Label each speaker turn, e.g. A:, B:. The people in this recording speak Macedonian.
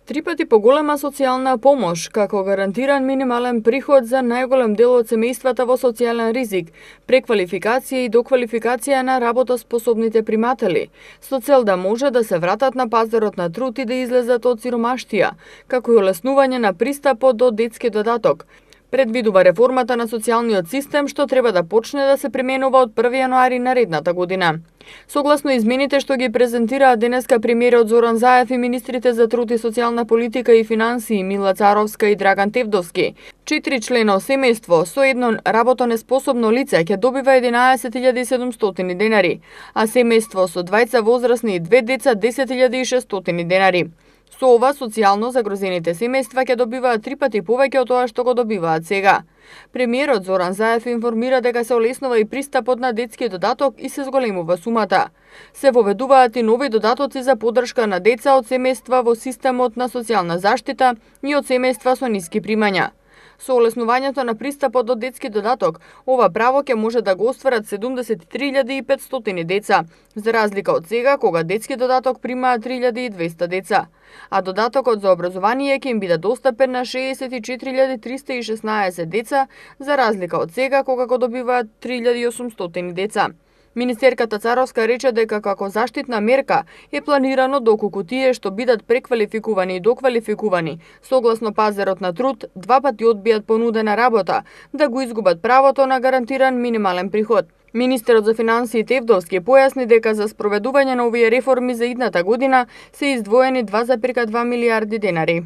A: Три пати поголема социјална помош, како гарантиран минимален приход за најголем дел од семејствата во социјален ризик, преквалификација и доквалификација на работоспособните приматели, со цел да може да се вратат на пазарот на труд и да излезат од сиромаштија, како и олеснување на пристапот до детски додаток. Предвидува реформата на социјалниот систем што треба да почне да се применува од 1 јануари наредната година. Согласно измените што ги презентираа денеска премиерот Зоран Заев и министрите за труд и социјална политика и финансии Мила Царовска и Драган Тевдовски, 4 члено семејство со едно работонеспособно лице ќе добива 11.700 денари, а семејство со двајца возрастни и 2 деца 10.600 денари. Со ова, социјално загрозените семејства ќе добиваат 3 пати повеќе од тоа што го добиваат сега. Премиерот Зоран Заев информира дека се олеснува и пристапот на детски додаток и се зголемува сумата. Се воведуваат и нови додатоци за поддршка на деца од семејства во системот на социјална заштита и од семејства со ниски примања. Со олеснувањето на пристапот до детски додаток, ова право ќе може да го остварат 73.500 деца, за разлика од сега кога детски додаток примаат 3.200 деца, а додатокот за образование ќе им биде достапен на 64.316 деца, за разлика од сега кога го добиваат 3.800 деца. Министерката Царовска рече дека како заштитна мерка е планирано доколку тие што бидат преквалификувани и доквалификувани согласно пазарот на труд 2 пати одбијат понудена работа, да го изгубат правото на гарантиран минимален приход. Министерот за финансии Тевдовски појасни дека за спроведување на овие реформи за идната година се издвоени 2,2 милијарди денари.